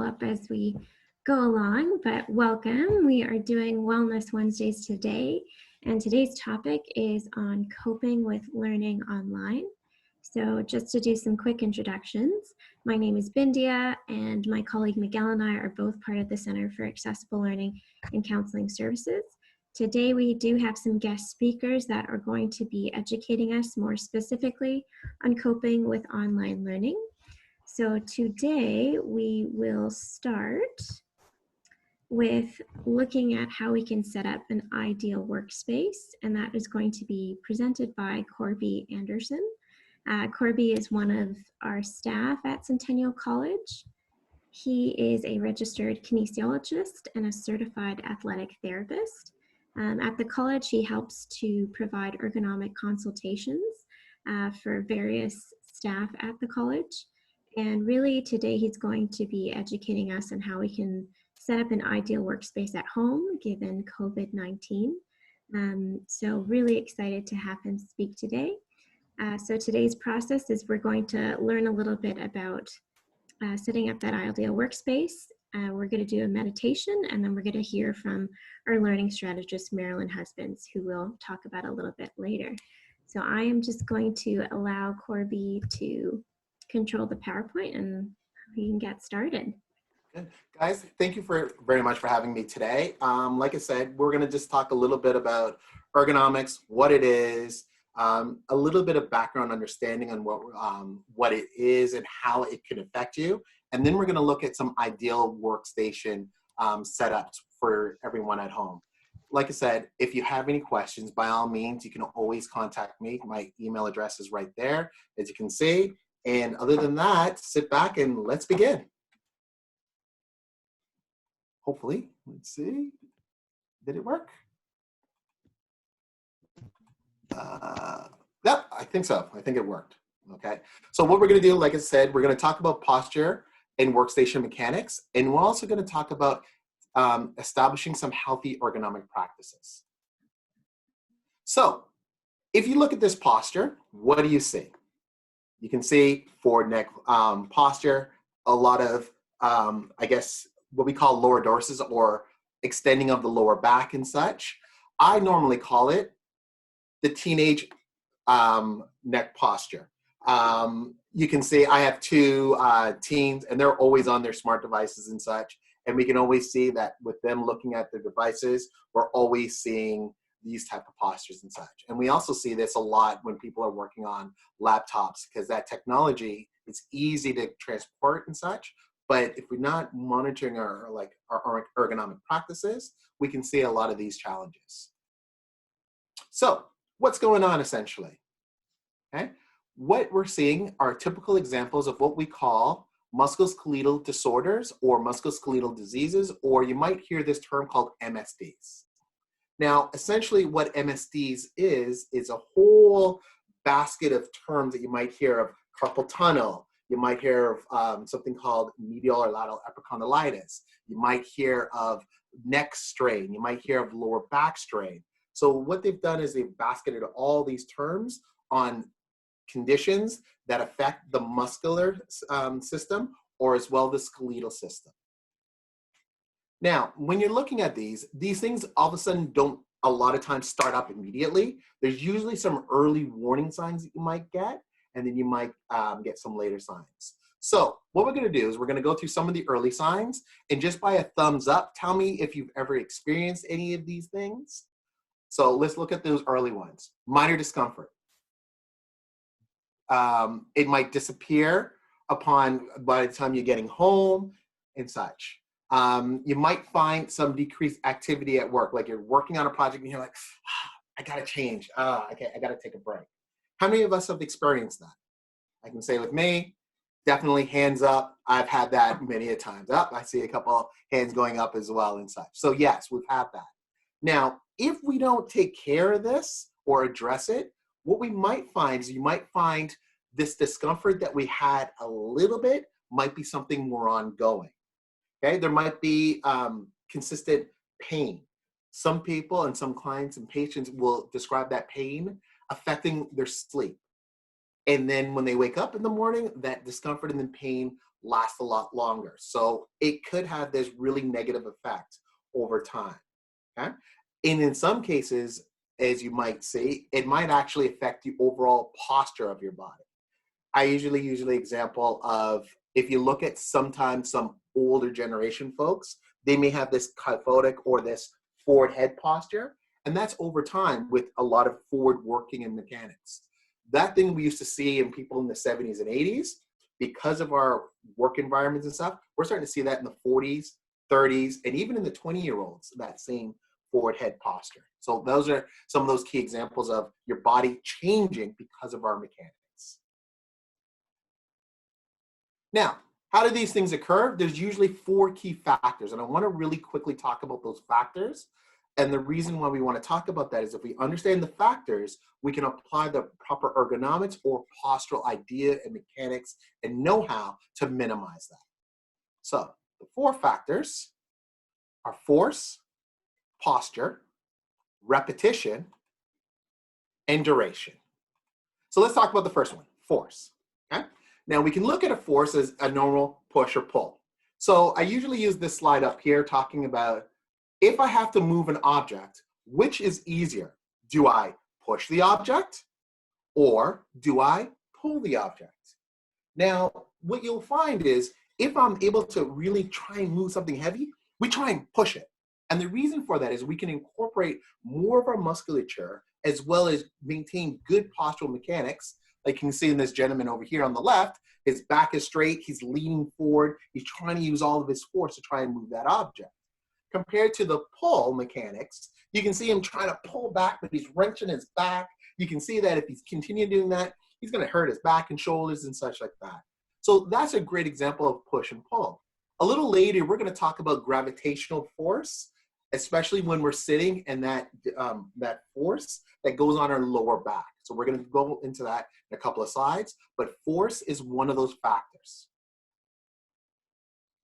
up as we go along, but welcome. We are doing Wellness Wednesdays today, and today's topic is on coping with learning online. So just to do some quick introductions, my name is Bindia, and my colleague Miguel and I are both part of the Center for Accessible Learning and Counseling Services. Today we do have some guest speakers that are going to be educating us more specifically on coping with online learning. So today we will start with looking at how we can set up an ideal workspace, and that is going to be presented by Corby Anderson. Corby is one of our staff at Centennial College. He is a registered kinesiologist and a certified athletic therapist. At the college, he helps to provide ergonomic consultations for various staff at the college. And really today he's going to be educating us on how we can set up an ideal workspace at home given COVID-19. So really excited to have him speak today. So today's process is we're going to learn a little bit about setting up that ideal workspace. We're going to do a meditation, and then we're going to hear from our learning strategist, Marilyn Husbands, who we'll talk about a little bit later. So I am just going to allow Corby to control the PowerPoint and we can get started. Good. Guys, thank you very much for having me today. Like I said, we're going to just talk a little bit about ergonomics, what it is, a little bit of background understanding on what it is and how it can affect you. And then we're going to look at some ideal workstation setups for everyone at home. Like I said, if you have any questions, by all means, you can always contact me. My email address is right there, as you can see. And other than that, sit back and let's begin. Hopefully, let's see. Did it work? Yep, I think so. I think it worked. Okay. So what we're going to do, like I said, we're going to talk about posture and workstation mechanics. And we're also going to talk about establishing some healthy ergonomic practices. So if you look at this posture, what do you see? You can see forward neck posture, a lot of, I guess, what we call lower dorsis or extending of the lower back and such. I normally call it the teenage neck posture. You can see I have two teens, and they're always on their smart devices and such. And we can always see that with them looking at their devices, we're always seeing these type of postures and such. And we also see this a lot when people are working on laptops, because that technology is easy to transport and such. But if we're not monitoring our ergonomic practices, we can see a lot of these challenges. So what's going on essentially? Okay, what we're seeing are typical examples of what we call musculoskeletal disorders or musculoskeletal diseases, or you might hear this term called MSDs. Now, essentially what MSDs is a whole basket of terms that you might hear of: carpal tunnel, you might hear of something called medial or lateral epicondylitis, you might hear of neck strain, you might hear of lower back strain. So what they've done is they've basketed all these terms on conditions that affect the muscular system or as well the skeletal system. Now, when you're looking at these things all of a sudden don't a lot of times start up immediately. There's usually some early warning signs that you might get, and then you might get some later signs. So what we're going to do is we're going to go through some of the early signs, and just by a thumbs up, tell me if you've ever experienced any of these things. So let's look at those early ones. Minor discomfort. It might disappear by the time you're getting home and such. You might find some decreased activity at work, like you're working on a project and you're like, I gotta change, I gotta take a break. How many of us have experienced that? I can say with me, definitely hands up. I've had that many a times. I see a couple hands going up as well and such. So yes, we've had that. Now, if we don't take care of this or address it, what we might find is you might find this discomfort that we had a little bit might be something more ongoing. Okay, there might be consistent pain. Some people and some clients and patients will describe that pain affecting their sleep. And then when they wake up in the morning, that discomfort and the pain last a lot longer. So it could have this really negative effect over time. Okay? And in some cases, as you might see, it might actually affect the overall posture of your body. I usually use the example of, if you look at sometimes some older generation folks, they may have this kyphotic or this forward head posture, and that's over time with a lot of forward working in mechanics. That thing we used to see in people in the 70s and 80s, because of our work environments and stuff, we're starting to see that in the 40s, 30s, and even in the 20-year-olds, that same forward head posture. So those are some of those key examples of your body changing because of our mechanics. Now, how do these things occur? There's usually 4 key factors, and I want to really quickly talk about those factors. And the reason why we want to talk about that is, if we understand the factors, we can apply the proper ergonomics or postural idea and mechanics and know-how to minimize that. So the 4 factors are force, posture, repetition, and duration. So let's talk about the first one, force. Okay? Now we can look at a force as a normal push or pull. So I usually use this slide up here talking about, if I have to move an object, which is easier? Do I push the object or do I pull the object? Now, what you'll find is, if I'm able to really try and move something heavy, we try and push it. And the reason for that is we can incorporate more of our musculature as well as maintain good postural mechanics. Like you can see in this gentleman over here on the left, his back is straight, he's leaning forward, he's trying to use all of his force to try and move that object. Compared to the pull mechanics, you can see him trying to pull back, but he's wrenching his back. You can see that if he's continuing doing that, he's going to hurt his back and shoulders and such like that. So that's a great example of push and pull. A little later, we're going to talk about gravitational force, especially when we're sitting, and that force that goes on our lower back. So we're going to go into that in a couple of slides, but force is one of those factors.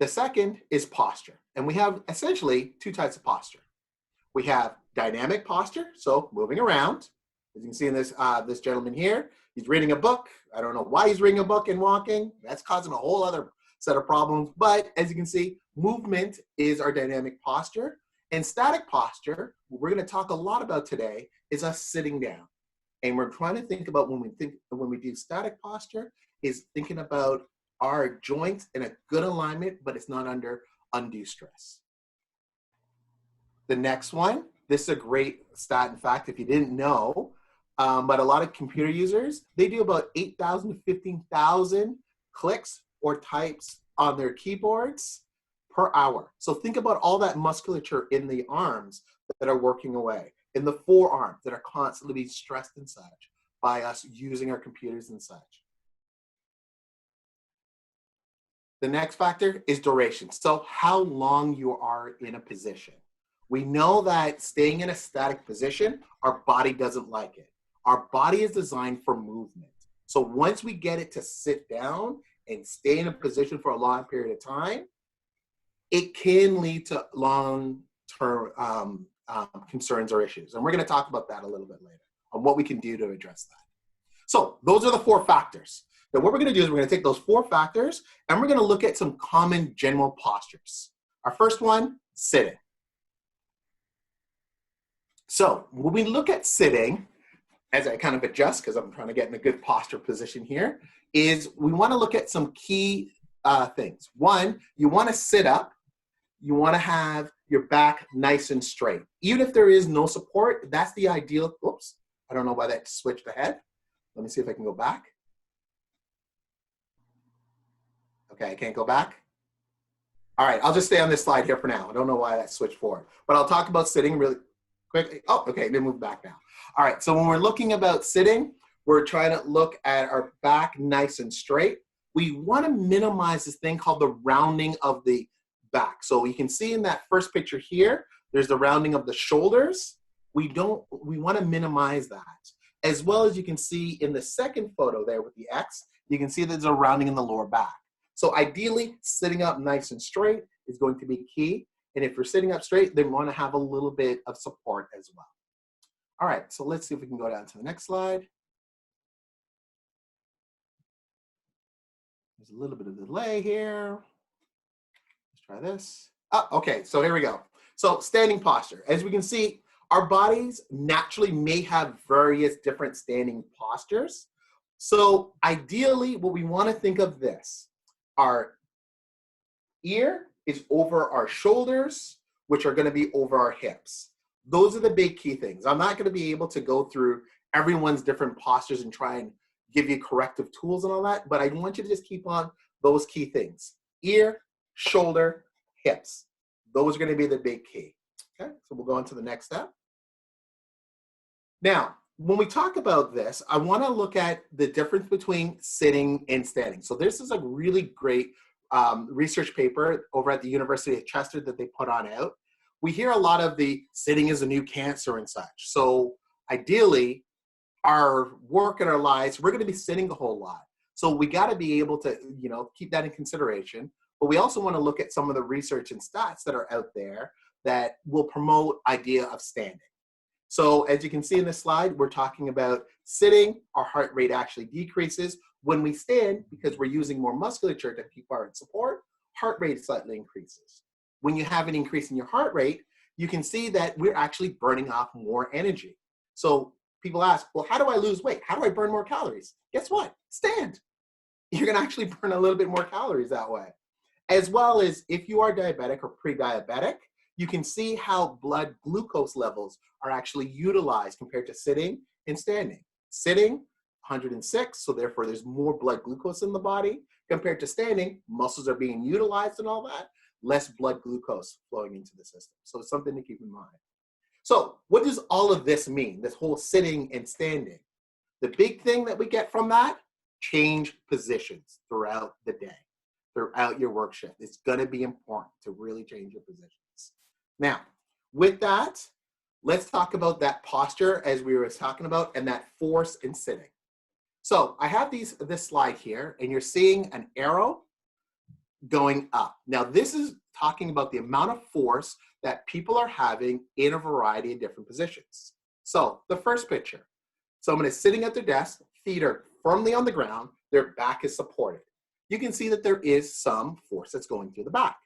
The second is posture, and we have essentially 2 types of posture. We have dynamic posture, so moving around. As you can see in this, this gentleman here, he's reading a book. I don't know why he's reading a book and walking. That's causing a whole other set of problems. But as you can see, movement is our dynamic posture. And static posture, what we're going to talk a lot about today, is us sitting down. And we're trying to think about, when we do static posture, is thinking about our joints in a good alignment, but it's not under undue stress. The next one, this is a great stat, in fact, if you didn't know, but a lot of computer users, they do about 8,000 to 15,000 clicks or types on their keyboards per hour. So think about all that musculature in the arms that are working away, in the forearms that are constantly being stressed and such by us using our computers and such. The next factor is duration. So how long you are in a position. We know that staying in a static position, our body doesn't like it. Our body is designed for movement. So once we get it to sit down and stay in a position for a long period of time, it can lead to long-term concerns or issues. And we're going to talk about that a little bit later, on what we can do to address that. So those are the 4 factors. Now what we're going to do is we're going to take those 4 factors and we're going to look at some common general postures. Our first one, sitting. So when we look at sitting, as I kind of adjust because I'm trying to get in a good posture position here, is we want to look at some key things. One, you want to sit up. You want to have your back nice and straight. Even if there is no support, that's the ideal. Oops, I don't know why that switched ahead. Let me see if I can go back. Okay, I can't go back. All right, I'll just stay on this slide here for now. I don't know why that switched forward, but I'll talk about sitting really quickly. Oh, okay, then move back now. All right, so when we're looking about sitting, we're trying to look at our back nice and straight. We want to minimize this thing called the rounding of the back. So you can see in that first picture here, there's the rounding of the shoulders. We want to minimize that. As well as you can see in the second photo there with the X, you can see there's a rounding in the lower back. So ideally, sitting up nice and straight is going to be key. And if you're sitting up straight, then we want to have a little bit of support as well. All right, so let's see if we can go down to the next slide. There's a little bit of delay here. Let's try this. Oh, okay, so here we go. So standing posture. As we can see, our bodies naturally may have various different standing postures. So ideally, what we want to think of this, our ear is over our shoulders, which are going to be over our hips. Those are the big key things. I'm not going to be able to go through everyone's different postures and try and give you corrective tools and all that, but I want you to just keep on those key things. Ear, shoulder, hips. Those are going to be the big key. Okay, so we'll go on to the next step. Now, when we talk about this, I want to look at the difference between sitting and standing. So this is a really great research paper over at the University of Chester that they put on out. We hear a lot of the sitting is a new cancer and such. So ideally, our work and our lives, we're going to be sitting a whole lot. So we got to be able to, keep that in consideration. But we also want to look at some of the research and stats that are out there that will promote idea of standing. So as you can see in this slide, we're talking about sitting, our heart rate actually decreases. When we stand, because we're using more musculature to keep our support, heart rate slightly increases. When you have an increase in your heart rate, you can see that we're actually burning off more energy. So people ask, well, how do I lose weight? How do I burn more calories? Guess what? Stand. You're gonna actually burn a little bit more calories that way. As well as if you are diabetic or pre-diabetic, you can see how blood glucose levels are actually utilized compared to sitting and standing. Sitting, 106, so therefore there's more blood glucose in the body. Compared to standing, muscles are being utilized and all that, less blood glucose flowing into the system. So it's something to keep in mind. So what does all of this mean, this whole sitting and standing? The big thing that we get from that, change positions throughout the day, throughout your work shift. It's gonna be important to really change your positions. Now, with that, let's talk about that posture as we were talking about and that force in sitting. So I have this slide here and you're seeing an arrow going up. Now this is talking about the amount of force that people are having in a variety of different positions. So the first picture, someone is sitting at their desk, feet are firmly on the ground, their back is supported. You can see that there is some force that's going through the back.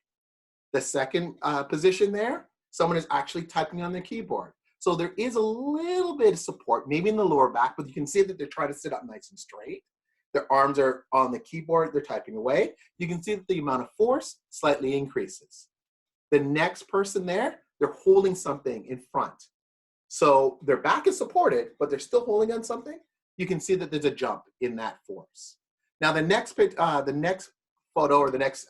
The second position there, someone is actually typing on their keyboard. So there is a little bit of support, maybe in the lower back, but you can see that they're trying to sit up nice and straight. Their arms are on the keyboard, they're typing away. You can see that the amount of force slightly increases. The next person there, they're holding something in front. So their back is supported, but they're still holding on something. You can see that there's a jump in that force. Now the next photo or the next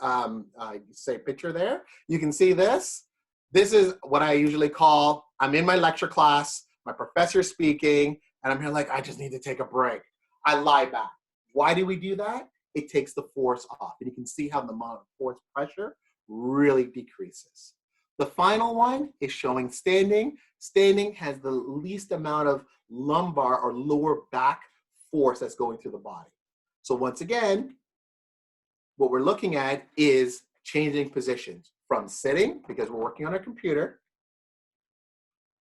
picture there, you can see this. This is what I usually call, I'm in my lecture class, my professor's speaking, and I'm here like, I just need to take a break. I lie back. Why do we do that? It takes the force off. And you can see how the amount of force pressure really decreases. The final one is showing standing. Standing has the least amount of lumbar or lower back force that's going through the body. So once again, what we're looking at is changing positions from sitting, because we're working on a computer,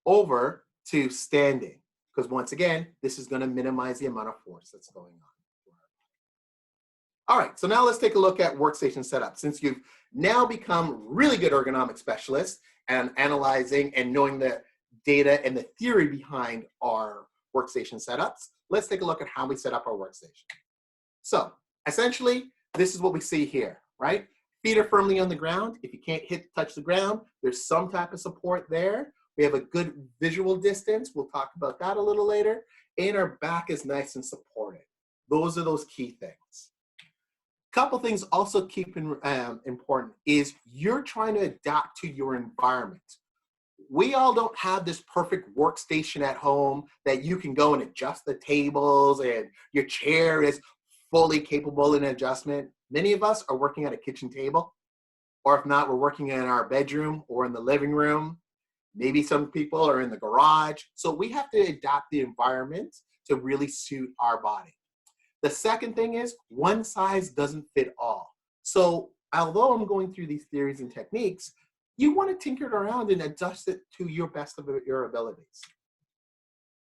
over to standing, because once again, this is going to minimize the amount of force that's going on. All right, so now let's take a look at workstation setup. Since you've now become really good ergonomic specialists and analyzing and knowing the data and the theory behind our workstation setups, let's take a look at how we set up our workstation. So essentially, this is what we see here, right? Feet are firmly on the ground. If you can't touch the ground, there's some type of support there. We have a good visual distance. We'll talk about that a little later. And our back is nice and supported. Those are those key things. Couple things also keep important is you're trying to adapt to your environment. We all don't have this perfect workstation at home that you can go and adjust the tables and your chair is fully capable in adjustment. Many of us are working at a kitchen table, or if not, we're working in our bedroom or in the living room. Maybe some people are in the garage. So we have to adapt the environment to really suit our body. The second thing is one size doesn't fit all. So although I'm going through these theories and techniques, you want to tinker it around and adjust it to your best of your abilities.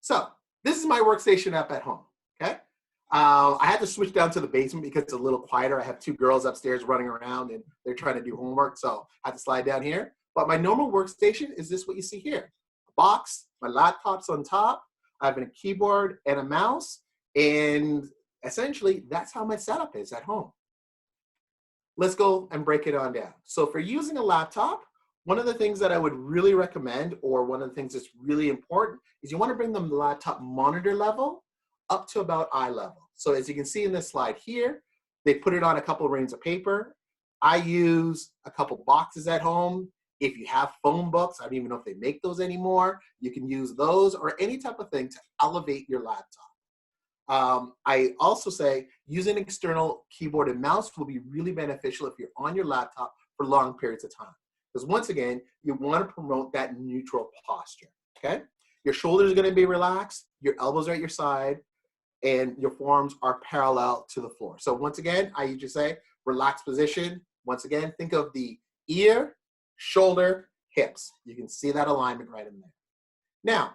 So this is my workstation up at home, okay? I had to switch down to the basement because it's a little quieter. I have two girls upstairs running around and they're trying to do homework, so I had to slide down here. But my normal workstation is this what you see here. A box, my laptop's on top, I have a keyboard and a mouse, and essentially that's how my setup is at home. Let's go and break it on down. So for using a laptop, one of the things that I would really recommend, or one of the things that's really important, is you want to bring the laptop monitor level up to about eye level. So as you can see in this slide here, they put it on a couple of reams of paper. I use a couple boxes at home. If you have phone books, I don't even know if they make those anymore. You can use those or any type of thing to elevate your laptop. I also say use an external keyboard and mouse will be really beneficial if you're on your laptop for long periods of time. Because once again, you want to promote that neutral posture, okay? Your shoulders are going to be relaxed, your elbows are at your side, and your forearms are parallel to the floor. So once again, I usually say relaxed position. Once again, think of the ear, shoulder, hips. You can see that alignment right in there. Now,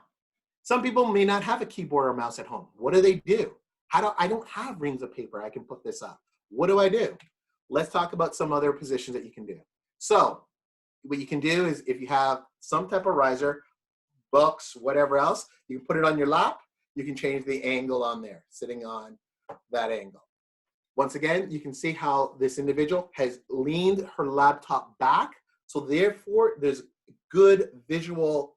some people may not have a keyboard or mouse at home. What do? I don't have reams of paper I can put this up. What do I do? Let's talk about some other positions that you can do. So what you can do is if you have some type of riser, books, whatever else, you can put it on your lap. You can change the angle on there, sitting on that angle. Once again, you can see how this individual has leaned her laptop back. So therefore, there's good visual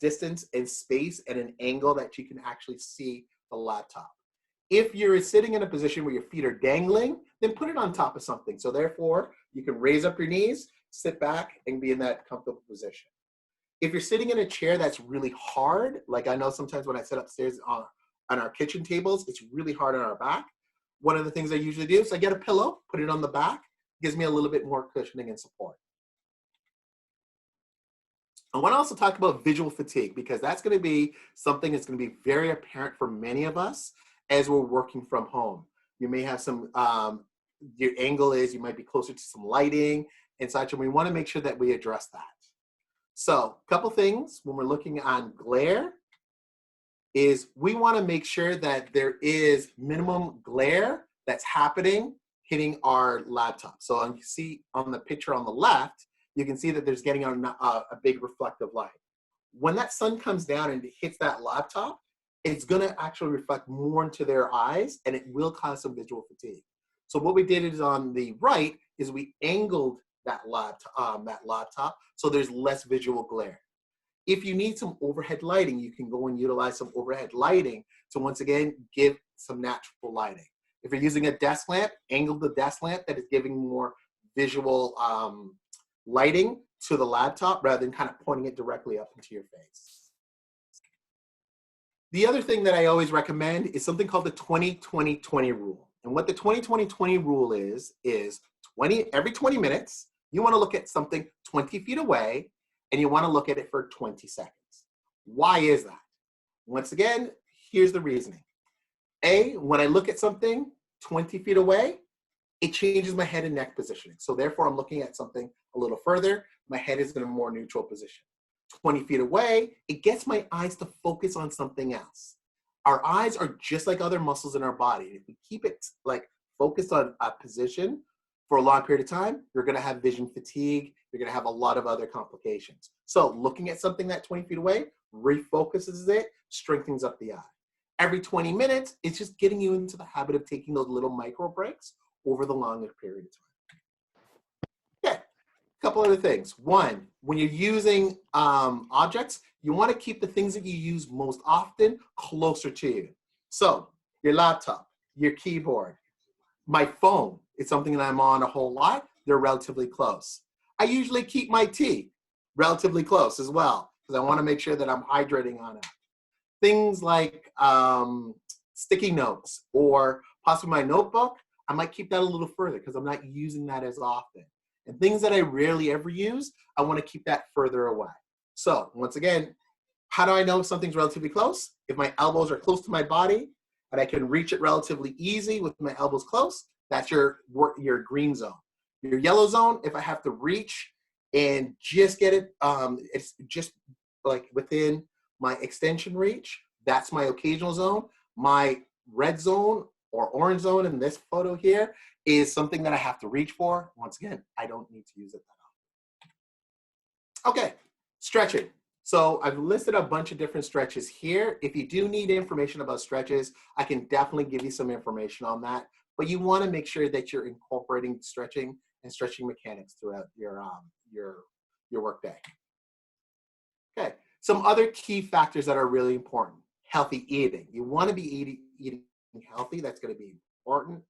distance and space and an angle that you can actually see the laptop. If you're sitting in a position where your feet are dangling, then put it on top of something. So therefore, you can raise up your knees, sit back, and be in that comfortable position. If you're sitting in a chair that's really hard, like I know sometimes when I sit upstairs on our kitchen tables, it's really hard on our back. One of the things I usually do is I get a pillow, put it on the back, gives me a little bit more cushioning and support. I want to also talk about visual fatigue because that's going to be something that's going to be very apparent for many of us as we're working from home. You may have some, your angle is, you might be closer to some lighting and such, and we want to make sure that we address that. So a couple things when we're looking on glare is we want to make sure that there is minimum glare that's happening hitting our laptop. So you see on the picture on the left, you can see that there's getting a big reflective light. When that sun comes down and it hits that laptop, it's going to actually reflect more into their eyes and it will cause some visual fatigue. So what we did is on the right is we angled that laptop so there's less visual glare. If you need some overhead lighting, you can go and utilize some overhead lighting to once again give some natural lighting. If you're using a desk lamp, angle the desk lamp that is giving more visual lighting to the laptop rather than kind of pointing it directly up into your face. The other thing that I always recommend is something called the 20-20-20 rule. And what the 20-20-20 rule is every 20 minutes, you want to look at something 20 feet away and you want to look at it for 20 seconds. Why is that? Once again, here's the reasoning. A, when I look at something 20 feet away, it changes my head and neck positioning. So therefore, I'm looking at something a little further. My head is in a more neutral position. 20 feet away, it gets my eyes to focus on something else. Our eyes are just like other muscles in our body. If we keep it like focused on a position for a long period of time, you're gonna have vision fatigue. You're gonna have a lot of other complications. So looking at something that 20 feet away refocuses it, strengthens up the eye. Every 20 minutes, it's just getting you into the habit of taking those little micro breaks over the longer period of time. Okay, a couple other things. One, when you're using objects, you want to keep the things that you use most often closer to you. So your laptop, your keyboard, my phone is something that I'm on a whole lot. They're relatively close. I usually keep my tea relatively close as well because I want to make sure that I'm hydrating on it. Things like sticky notes or possibly my notebook, I might keep that a little further because I'm not using that as often. And things that I rarely ever use, I want to keep that further away. So once again, how do I know if something's relatively close? If my elbows are close to my body and I can reach it relatively easy with my elbows close, that's your green zone. Your yellow zone, if I have to reach and just get it, it's just like within my extension reach, that's my occasional zone. My red zone or orange zone in this photo here is something that I have to reach for. Once again, I don't need to use it that often. Okay, stretching. So I've listed a bunch of different stretches here. If you do need information about stretches, I can definitely give you some information on that. But you want to make sure that you're incorporating stretching and stretching mechanics throughout your workday. Okay, some other key factors that are really important. Healthy eating. You want to be eating healthy. That's going to be important.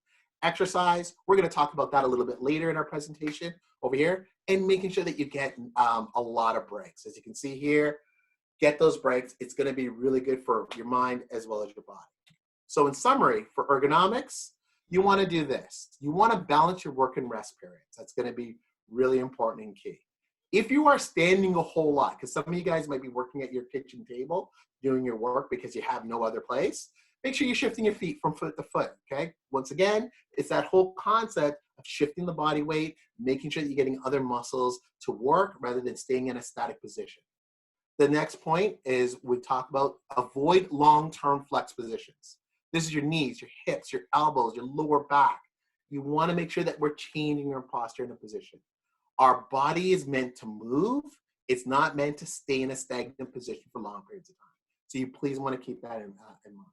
Exercise. We're going to talk about that a little bit later in our presentation over here. And making sure that you get a lot of breaks. As you can see here, get those breaks. It's going to be really good for your mind as well as your body. So in summary, for ergonomics, you want to do this. You want to balance your work and rest periods. That's going to be really important and key. If you are standing a whole lot, because some of you guys might be working at your kitchen table doing your work because you have no other place, make sure you're shifting your feet from foot to foot, okay? Once again, it's that whole concept of shifting the body weight, making sure that you're getting other muscles to work rather than staying in a static position. The next point is we talk about avoid long-term flex positions. This is your knees, your hips, your elbows, your lower back. You want to make sure that we're changing your posture in a position. Our body is meant to move. It's not meant to stay in a stagnant position for long periods of time. So you please want to keep that in mind.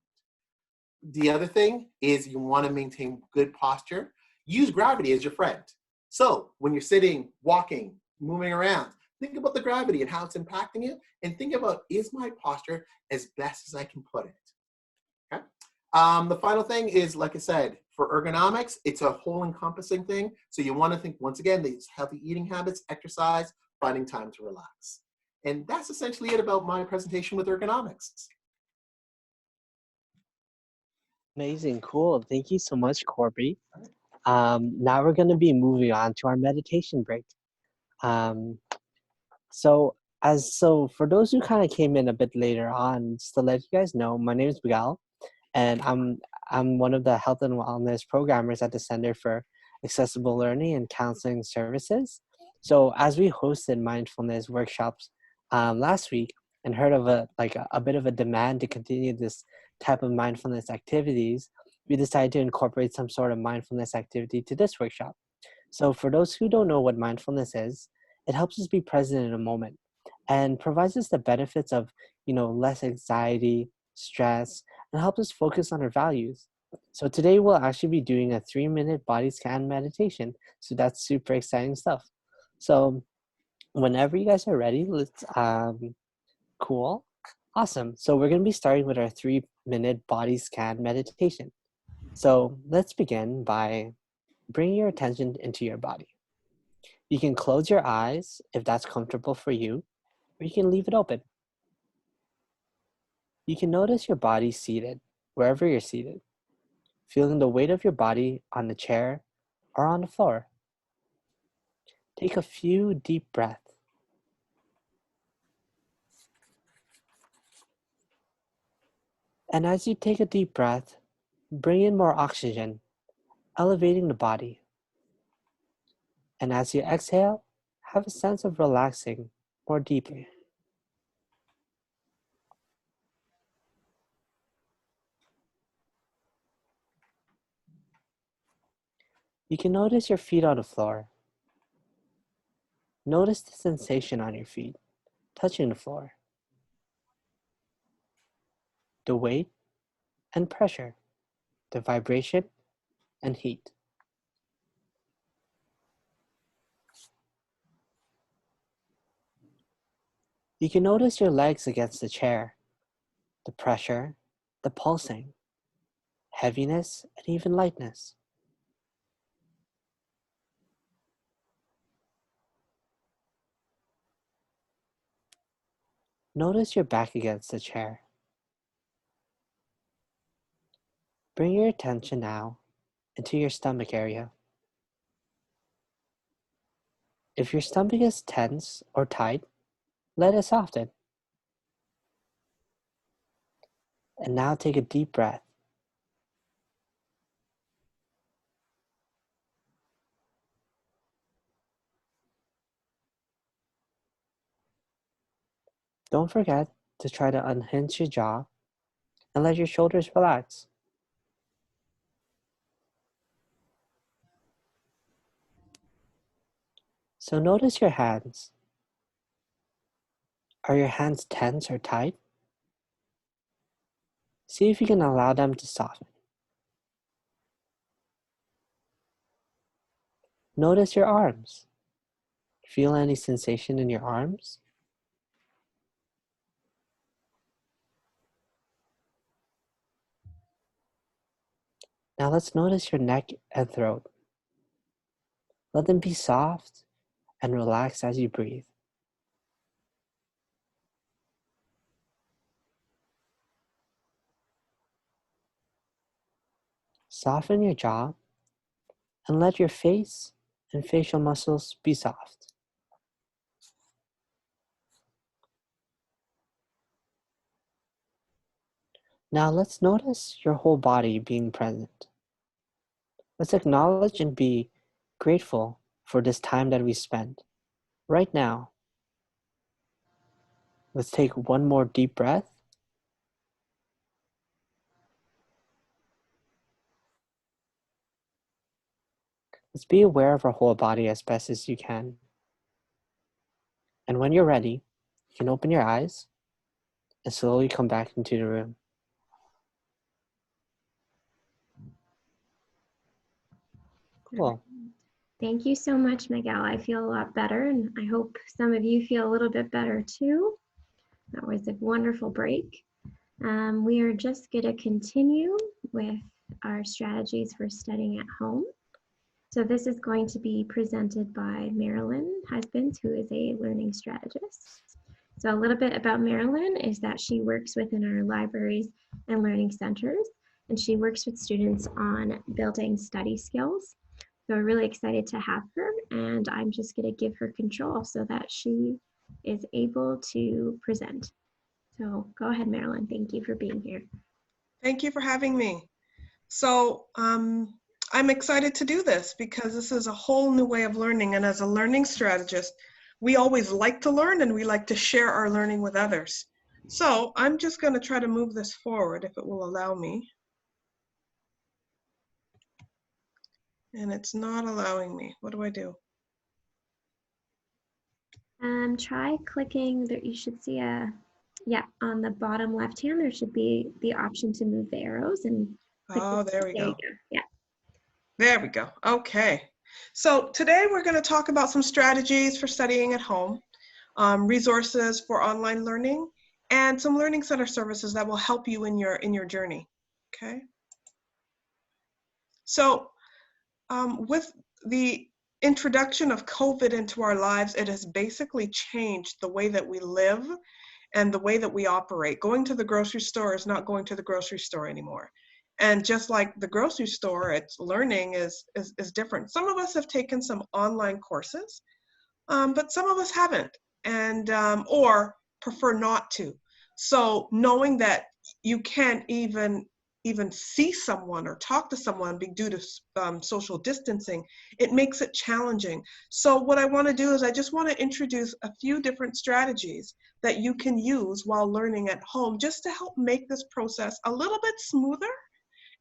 The other thing is you want to maintain good posture. Use gravity as your friend. So when you're sitting, walking, moving around, think about the gravity and how it's impacting you, and think about, is my posture as best as I can put it? Okay. The final thing is, like I said, for ergonomics, it's a whole encompassing thing. So you want to think, once again, these healthy eating habits, exercise, finding time to relax. And that's essentially it about my presentation with ergonomics. Amazing, cool. Thank you so much, Corby. Now we're going to be moving on to our meditation break. Um, so for those who kind of came in a bit later on, just to let you guys know, my name is Miguel, and I'm one of the health and wellness programmers at the Center for Accessible Learning and Counseling Services. So as we hosted mindfulness workshops last week and heard of a bit of a demand to continue this type of mindfulness activities, we decided to incorporate some sort of mindfulness activity to this workshop. So for those who don't know what mindfulness is, it helps us be present in a moment and provides us the benefits of, less anxiety, stress, and helps us focus on our values. So today we'll actually be doing a 3-minute body scan meditation. So that's super exciting stuff. So whenever you guys are ready, let's, cool. Awesome. So we're going to be starting with our 3-minute body scan meditation. So let's begin by bringing your attention into your body. You can close your eyes if that's comfortable for you, or you can leave it open. You can notice your body seated, wherever you're seated, feeling the weight of your body on the chair or on the floor. Take a few deep breaths. And as you take a deep breath, bring in more oxygen, elevating the body. And as you exhale, have a sense of relaxing more deeply. You can notice your feet on the floor. Notice the sensation on your feet, touching the floor. The weight and pressure, the vibration and heat. You can notice your legs against the chair, the pressure, the pulsing, heaviness, and even lightness. Notice your back against the chair. Bring your attention now into your stomach area. If your stomach is tense or tight, let it soften. And now take a deep breath. Don't forget to try to unhinge your jaw and let your shoulders relax. So notice your hands. Are your hands tense or tight? See if you can allow them to soften. Notice your arms. Feel any sensation in your arms? Now let's notice your neck and throat. Let them be soft and relax as you breathe. Soften your jaw and let your face and facial muscles be soft. Now let's notice your whole body being present. Let's acknowledge and be grateful for this time that we spent. Right now, let's take one more deep breath. Let's be aware of our whole body as best as you can. And when you're ready, you can open your eyes and slowly come back into the room. Cool. Thank you so much, Miguel. I feel a lot better, and I hope some of you feel a little bit better too. That was a wonderful break. We are just going to continue with our strategies for studying at home. So this is going to be presented by Marilyn Husbands, who is a learning strategist. So a little bit about Marilyn is that she works within our libraries and learning centers, and she works with students on building study skills. So we're really excited to have her, and I'm just going to give her control so that she is able to present. So go ahead, Marilyn. Thank you for being here. Thank you for having me. So I'm excited to do this because this is a whole new way of learning. And as a learning strategist, we always like to learn and we like to share our learning with others. So I'm just going to try to move this forward if it will allow me. And it's not allowing me. What do I do? Try clicking that. You should see on the bottom left hand, there should be the option to move the arrows and click. Oh, there we go. You go. Yeah. There we go. Okay. So today we're going to talk about some strategies for studying at home, resources for online learning, and some learning center services that will help you in your journey. Okay. So with the introduction of COVID into our lives, it has basically changed the way that we live and the way that we operate. Going to the grocery store is not going to the grocery store anymore. And just like the grocery store, its learning is different. Some of us have taken some online courses, but some of us haven't, and or prefer not to. So knowing that you can't even see someone or talk to someone due to social distancing, it makes it challenging. So what I want to do is I just want to introduce a few different strategies that you can use while learning at home, just to help make this process a little bit smoother.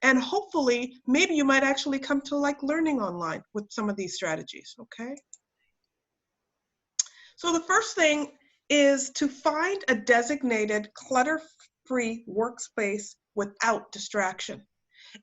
And hopefully, maybe you might actually come to like learning online with some of these strategies, okay? So the first thing is to find a designated clutter-free workspace without distraction.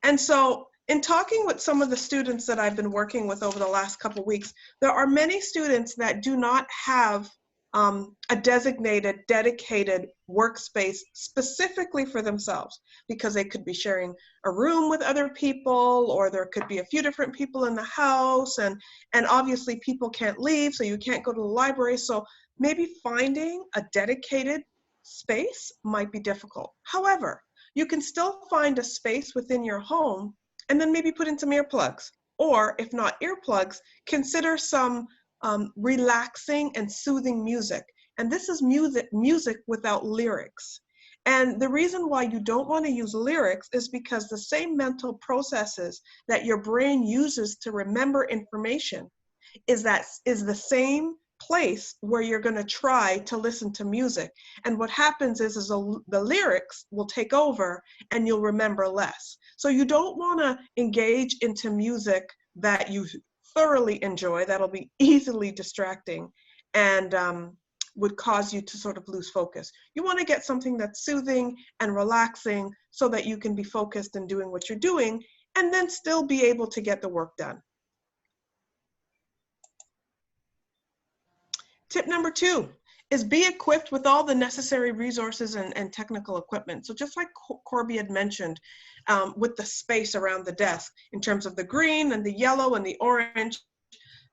And so in talking with some of the students that I've been working with over the last couple of weeks, there are many students that do not have a designated, dedicated workspace specifically for themselves, because they could be sharing a room with other people, or there could be a few different people in the house, and obviously people can't leave, so you can't go to the library. So maybe finding a dedicated space might be difficult. However, you can still find a space within your home and then maybe put in some earplugs. Or if not earplugs, consider some relaxing and soothing music. And this is music without lyrics. And the reason why you don't want to use lyrics is because the same mental processes that your brain uses to remember information is the same place where you're going to try to listen to music. And what happens is the lyrics will take over and you'll remember less. So you don't want to engage into music that you thoroughly enjoy, that'll be easily distracting, and would cause you to sort of lose focus. You want to get something that's soothing and relaxing so that you can be focused in doing what you're doing and then still be able to get the work done. Tip number 2 is be equipped with all the necessary resources and technical equipment. So just like Corby had mentioned, with the space around the desk in terms of the green and the yellow and the orange,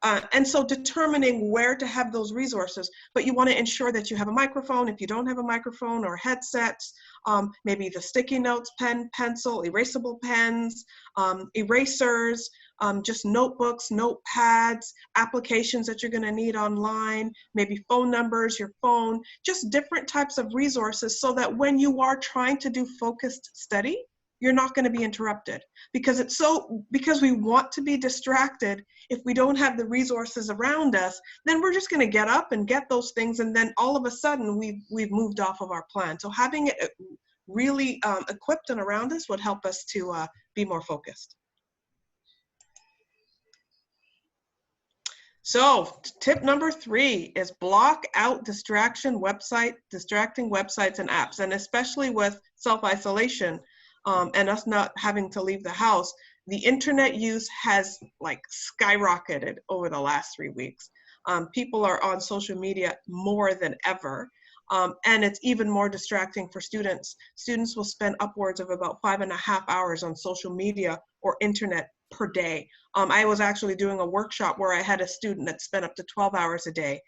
and so determining where to have those resources, but you want to ensure that you have a microphone if you don't have a microphone, or headsets, maybe the sticky notes, pen, pencil, erasable pens, erasers, just notebooks, notepads, applications that you're going to need online, maybe phone numbers, your phone, just different types of resources so that when you are trying to do focused study, you're not going to be interrupted, because we want to be distracted. If we don't have the resources around us, then we're just going to get up and get those things, and then all of a sudden we've moved off of our plan. So having it really equipped and around us would help us to be more focused. So tip number 3 is block out distracting websites and apps, and especially with self-isolation and us not having to leave the house, the internet use has like skyrocketed over the last 3 weeks. People are on social media more than ever. And it's even more distracting for students. Students will spend upwards of about 5.5 hours on social media or internet per day. I was actually doing a workshop where I had a student that spent up to 12 hours a day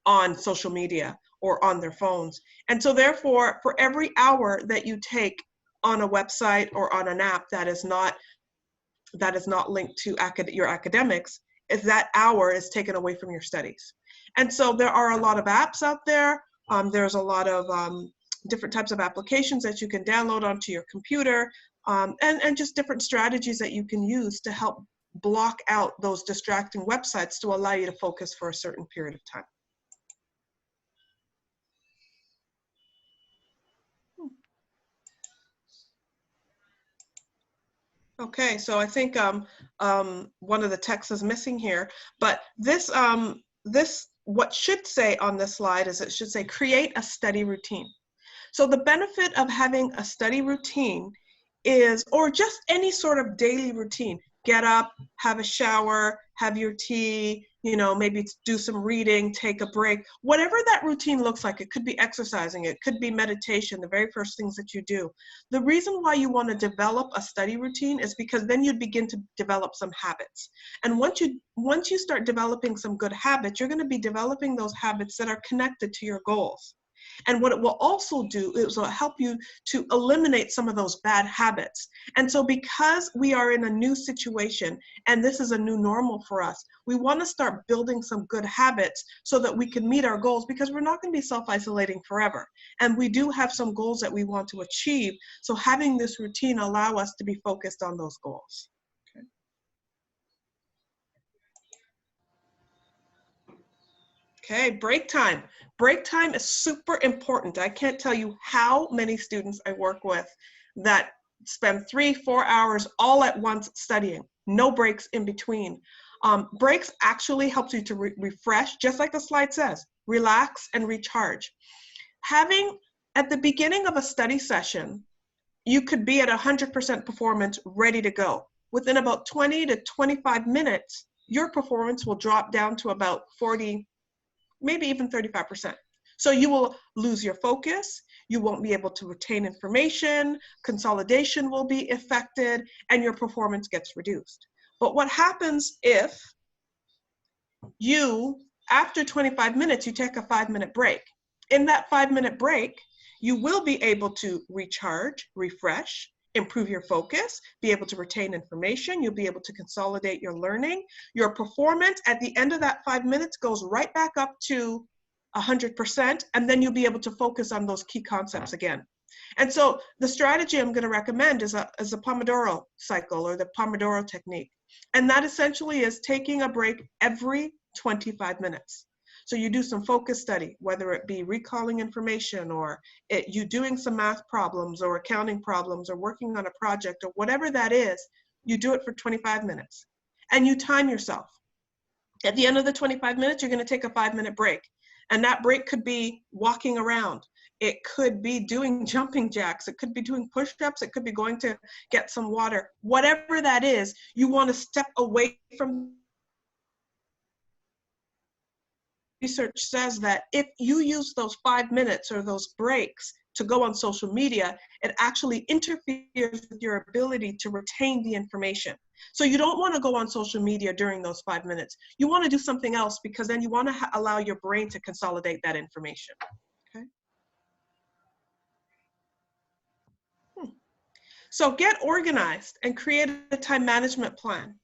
on social media or on their phones. And so therefore, for every hour that you take on a website or on an app that is not linked to your academics, if that hour is taken away from your studies. And so there are a lot of apps out there. There's a lot of different types of applications that you can download onto your computer, and just different strategies that you can use to help block out those distracting websites to allow you to focus for a certain period of time. Okay, so I think one of the texts is missing here, but this what should say on this slide is it should say create a study routine. So the benefit of having a study routine is, or just any sort of daily routine, get up, have a shower, have your tea, maybe do some reading, take a break, whatever that routine looks like. It could be exercising, it could be meditation, the very first things that you do. The reason why you want to develop a study routine is because then you'd begin to develop some habits. And once you start developing some good habits, you're going to be developing those habits that are connected to your goals. And what it will also do is it will help you to eliminate some of those bad habits. And so because we are in a new situation and this is a new normal for us, we want to start building some good habits so that we can meet our goals, because we're not going to be self-isolating forever. And we do have some goals that we want to achieve. So having this routine allow us to be focused on those goals. Okay, break time. Break time is super important. I can't tell you how many students I work with that spend 3-4 hours all at once studying, no breaks in between. Breaks actually helps you to refresh, just like the slide says, relax and recharge. Having, at the beginning of a study session, you could be at 100% performance, ready to go. Within about 20 to 25 minutes, your performance will drop down to about 40, maybe even 35%. So you will lose your focus, you won't be able to retain information, consolidation will be affected, and your performance gets reduced. But what happens if you, after 25 minutes, you take a 5-minute break? In that 5-minute break, you will be able to recharge, refresh, improve your focus, be able to retain information, you'll be able to consolidate your learning. Your performance at the end of that 5 minutes goes right back up to 100%, and then you'll be able to focus on those key concepts again. And so the strategy I'm going to recommend is a Pomodoro cycle, or the Pomodoro technique. And that essentially is taking a break every 25 minutes. So you do some focus study, whether it be recalling information, or you doing some math problems or accounting problems or working on a project or whatever that is, you do it for 25 minutes. and you time yourself. At the end of the 25 minutes, you're going to take a 5-minute break. And that break could be walking around. It could be doing jumping jacks. It could be doing push-ups. It could be going to get some water. Whatever that is, you want to step away from. Research says that if you use those 5 minutes or those breaks to go on social media, it actually interferes with your ability to retain the information. So you don't want to go on social media during those 5 minutes. You want to do something else, because then you want to allow your brain to consolidate that information. Okay. So get organized and create a time management plan.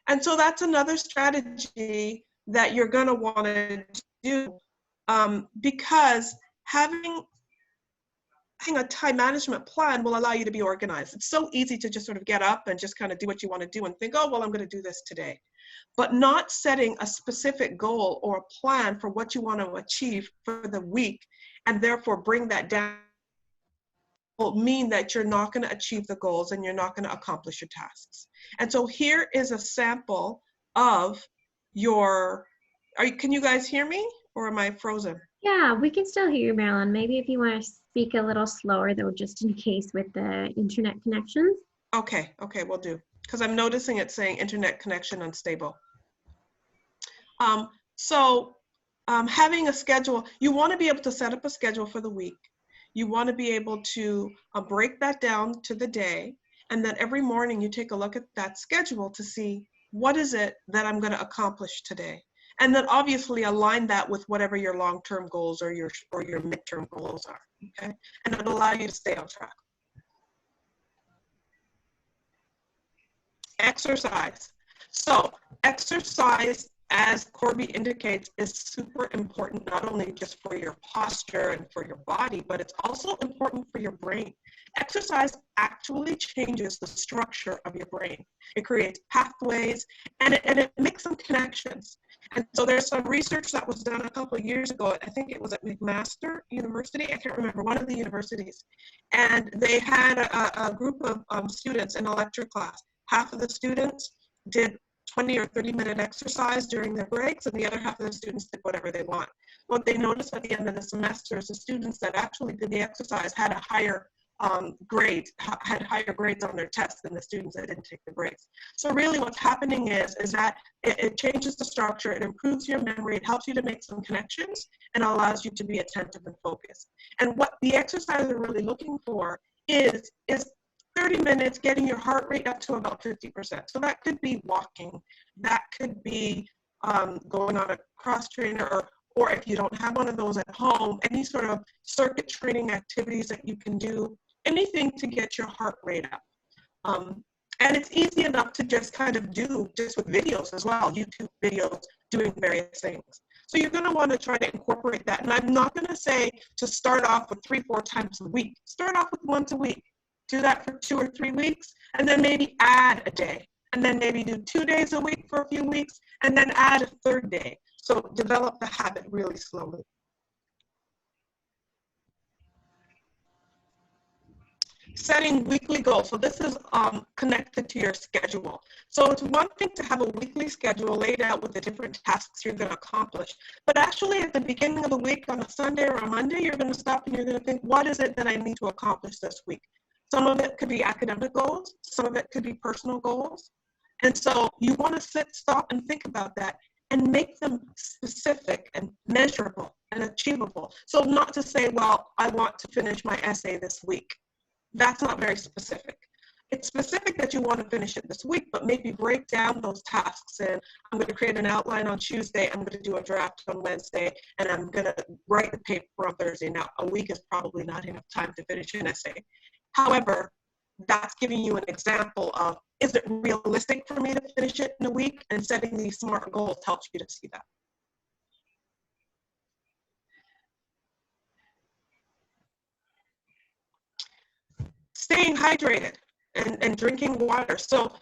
And so that's another strategy that you're going to want to do, because having a time management plan will allow you to be organized. It's so easy to just sort of get up and just kind of do what you want to do and think, oh, well, I'm going to do this today. But not setting a specific goal or a plan for what you want to achieve for the week, and therefore bring that down, will mean that you're not going to achieve the goals and you're not going to accomplish your tasks. And so here is a sample of your, can you guys hear me, or am I frozen? Yeah, we can still hear you, Marilyn. Maybe if you want to speak a little slower, though, just in case with the internet connections. Okay, we'll do. Because I'm noticing it saying internet connection unstable. Having a schedule, you want to be able to set up a schedule for the week. You want to be able to break that down to the day, and then every morning you take a look at that schedule to see what is it that I'm going to accomplish today. And then obviously align that with whatever your long-term goals or your midterm goals are, okay? And it'll allow you to stay on track. Exercise. So exercise, as Corby indicates, is super important, not only just for your posture and for your body, but it's also important for your brain. Exercise actually changes the structure of your brain. It creates pathways, and it makes some connections. And so there's some research that was done a couple of years ago. I think it was at McMaster University. I can't remember, one of the universities. And they had a group of students in a lecture class. Half of the students did 20 or 30-minute exercise during their breaks, and the other half of the students did whatever they want. What they noticed at the end of the semester is the students that actually did the exercise had a higher grade, had higher grades on their tests than the students that didn't take the breaks. So really what's happening is that it changes the structure, it improves your memory, it helps you to make some connections, and allows you to be attentive and focused. And what the exercise are really looking for is 30 minutes, getting your heart rate up to about 50%. So that could be walking, that could be going on a cross trainer, or if you don't have one of those at home, any sort of circuit training activities that you can do, anything to get your heart rate up. And it's easy enough to just kind of do just with videos as well, YouTube videos doing various things. So you're going to want to try to incorporate that. And I'm not going to say to start off with 3-4 times a week. Start off with once a week. Do that for 2 or 3 weeks, and then maybe add a day. And then maybe do 2 days a week for a few weeks, and then add a third day. So develop the habit really slowly. Setting weekly goals. So this is connected to your schedule. So it's one thing to have a weekly schedule laid out with the different tasks you're going to accomplish. But actually at the beginning of the week on a Sunday or a Monday, you're going to stop and you're going to think, what is it that I need to accomplish this week? Some of it could be academic goals. Some of it could be personal goals. And so you want to stop and think about that and make them specific and measurable and achievable. So not to say, well, I want to finish my essay this week. That's not very specific. It's specific that you want to finish it this week, but maybe break down those tasks. And I'm going to create an outline on Tuesday. I'm going to do a draft on Wednesday, and I'm going to write the paper on Thursday. Now, a week is probably not enough time to finish an essay. However, that's giving you an example of, is it realistic for me to finish it in a week? And setting these SMART goals helps you to see that. Staying hydrated. and drinking water. So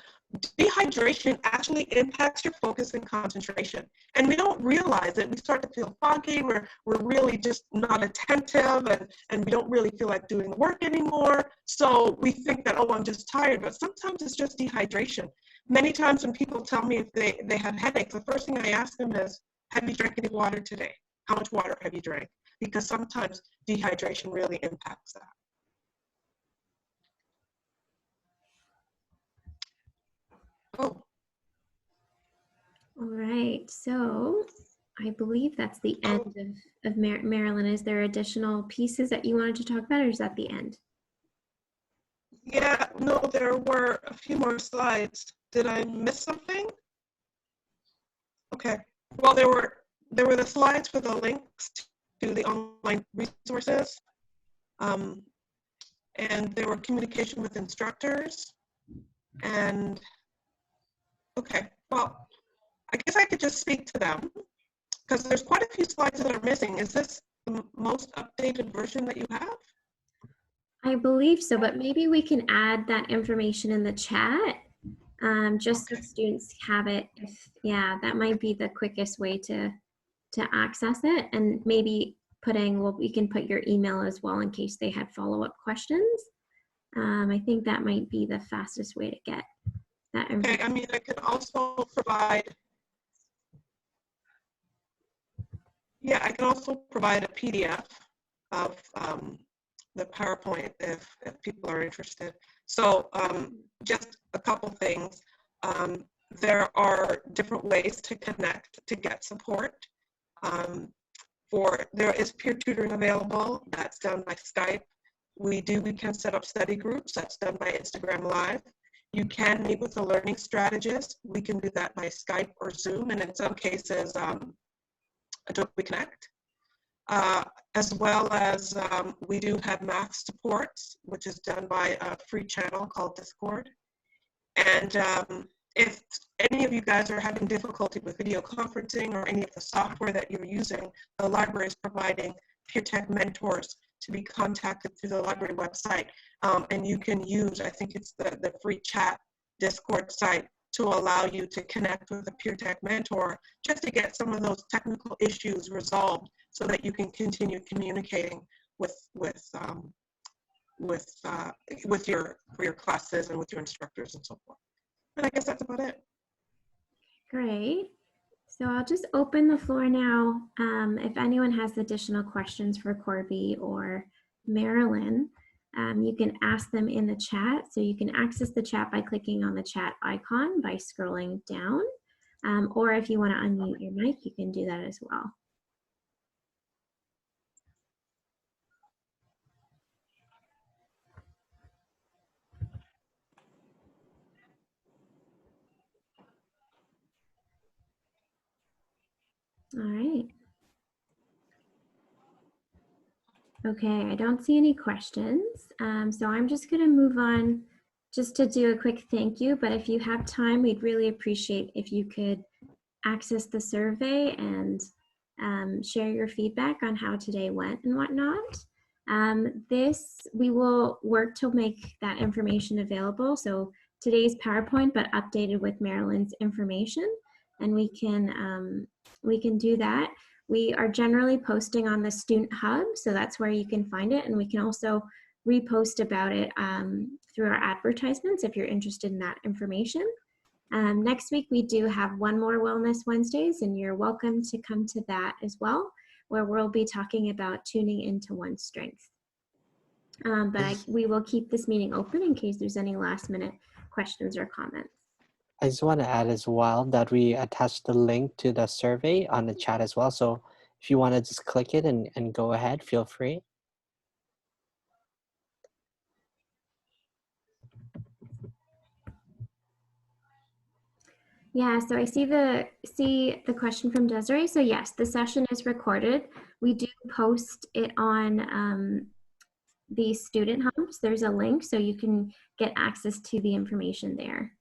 dehydration actually impacts your focus and concentration. And we don't realize it. We start to feel foggy. We're really just not attentive, and we don't really feel like doing the work anymore. So we think that, oh, I'm just tired. But sometimes it's just dehydration. Many times when people tell me if they have headaches, the first thing I ask them is, have you drank any water today? How much water have you drank? Because sometimes dehydration really impacts that. Oh. All right, so I believe that's the end of Marilyn. Is there additional pieces that you wanted to talk about, or is that the end? Yeah, no, there were a few more slides. Did I miss something? Okay. Well, there were the slides for the links to the online resources, and there were communication with instructors. And okay, well, I guess I could just speak to them because there's quite a few slides that are missing. Is this the most updated version that you have? I believe so, but maybe we can add that information in the chat, just so students have it. Yeah, that might be the quickest way to access it, and maybe we can put your email as well in case they had follow-up questions. I think that might be the fastest way to get that information. Okay, I mean, I can also provide, I can also provide a PDF of the PowerPoint if people are interested. So just a couple things. There are different ways to connect to get support. There is peer tutoring available. That's done by Skype. We can set up study groups. That's done by Instagram Live. You can meet with a learning strategist. We can do that by Skype or Zoom, and in some cases, Adobe Connect. As well as we do have math supports, which is done by a free channel called Discord. And if any of you guys are having difficulty with video conferencing or any of the software that you're using, the library is providing peer tech mentors to be contacted through the library website. And you can use, I think it's the free chat Discord site to allow you to connect with a peer tech mentor just to get some of those technical issues resolved so that you can continue communicating with your classes and with your instructors and so forth. And I guess that's about it. Great. So I'll just open the floor now. If anyone has additional questions for Corby or Marilyn, you can ask them in the chat. So you can access the chat by clicking on the chat icon by scrolling down. Or if you want to unmute your mic, you can do that as well. All right. Okay, I don't see any questions. So I'm just going to move on just to do a quick thank you. But if you have time, we'd really appreciate if you could access the survey and share your feedback on how today went and whatnot. We will work to make that information available. So today's PowerPoint, but updated with Marilyn's information, and we can do that. We are generally posting on the Student Hub, so that's where you can find it, and we can also repost about it through our advertisements if you're interested in that information. Next week, we do have one more Wellness Wednesdays, and you're welcome to come to that as well, where we'll be talking about tuning into one's strengths. We will keep this meeting open in case there's any last minute questions or comments. I just want to add as well that we attached the link to the survey on the chat as well. So if you want to just click it and go ahead, feel free. Yeah, so I see the question from Desiree. So yes, the session is recorded. We do post it on the Student Hubs. There's a link so you can get access to the information there.